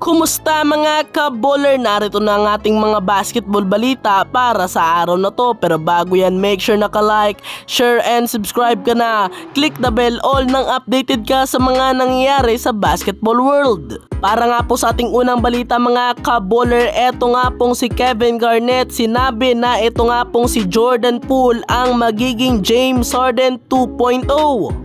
Kumusta mga ka-baller? Narito na ang ating mga basketball balita para sa araw na to. Pero bago yan, make sure naka-like, share and subscribe ka na. Click the bell all nang updated ka sa mga nangyayari sa basketball world. Para nga po sa ating unang balita mga ka-baller, eto nga pong si Kevin Garnett sinabi na eto nga pong si Jordan Poole ang magiging James Harden 2.0.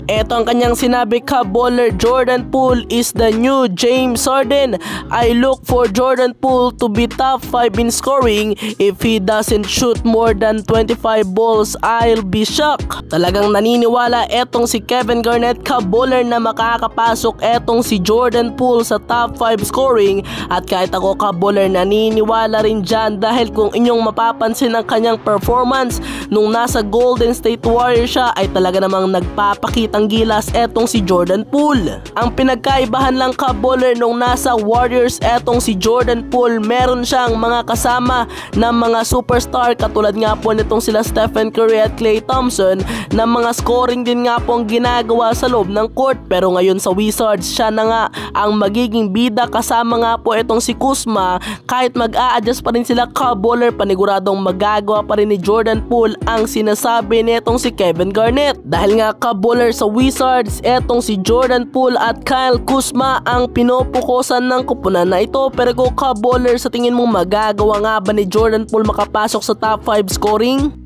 Eto ang kanyang sinabi ka-baller, Jordan Poole is the new James Harden. I look for Jordan Poole to be top 5 in scoring. If he doesn't shoot more than 25 balls, I'll be shocked. Talagang naniniwala etong si Kevin Garnett ka-baller na makakapasok etong si Jordan Poole sa top 5 scoring. At kahit ako ka-baller, naniniwala rin dyan dahil kung inyong mapapansin ang kanyang performance nung nasa Golden State Warriors siya ay talaga namang nagpapakitang gilas etong si Jordan Poole. Ang pinagkaibahan lang ka-baller nung nasa Warriors etong si Jordan Poole, meron siyang mga kasama na mga superstar katulad nga po nitong sila Stephen Curry at Klay Thompson na mga scoring din nga po ang ginagawa sa loob ng court. Pero ngayon sa Wizards, siya na nga ang magiging bida kasama nga po itong si Kuzma. Kahit mag-a-adjust pa rin sila ka-baller, paniguradong magagawa pa rin ni Jordan Poole ang sinasabi nitong si Kevin Garnett. Dahil nga ka-baller sa Wizards, etong si Jordan Poole at Kyle Kuzma ang pinopokusan ng kupunan na ito. Pero go ka-baller, sa tingin mo magagawa nga ba ni Jordan Poole makapasok sa top 5 scoring?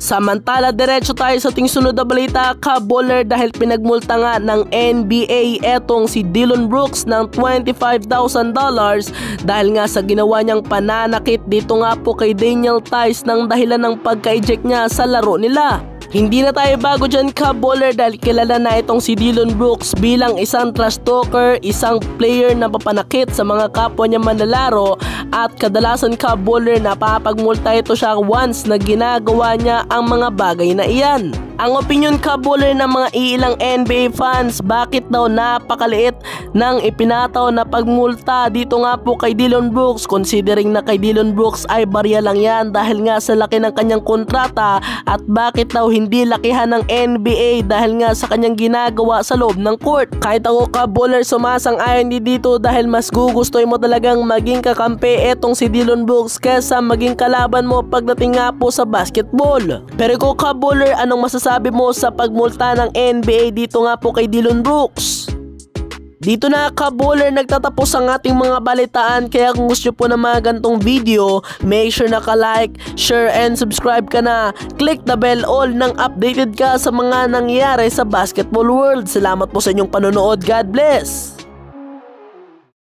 Samantala, diretso tayo sa ating sunod na balita ka-baller, dahil pinagmulta nga ng NBA etong si Dillon Brooks ng $25,000 dahil nga sa ginawa niyang pananakit dito nga po kay Daniel Theis ng dahilan ng pagka-eject niya sa laro nila. Hindi na tayo bago dyan ka-baller dahil kilala na itong si Dillon Brooks bilang isang trash talker, isang player na papanakit sa mga kapwa niya manlalaro, at kadalasan ka-baller napapagmulta ito siya once na ginagawa niya ang mga bagay na iyan. Ang opinion ka-baller ng mga iilang NBA fans, bakit daw napakaliit ng ipinataw na pagmulta dito nga po kay Dillon Brooks, considering na kay Dillon Brooks ay barya lang yan dahil nga sa laki ng kanyang kontrata, at bakit daw hindi lakihan ng NBA dahil nga sa kanyang ginagawa sa loob ng court. Kahit ako ka-baller, sumasang-ayon dito dahil mas gugustoy mo talagang maging kakampi etong si Dillon Brooks kesa maging kalaban mo pagdating nga po sa basketball. Pero ko ka-baller, anong masasabi mo sa pagmulta ng NBA dito nga po kay Dillon Brooks? Dito na ka-baller nagtatapos ang ating mga balitaan, kaya kung gusto po ng mga gantong video, make sure naka-like, share and subscribe ka na. Click the bell all nang updated ka sa mga nangyayari sa basketball world. Salamat po sa inyong panonood. God bless!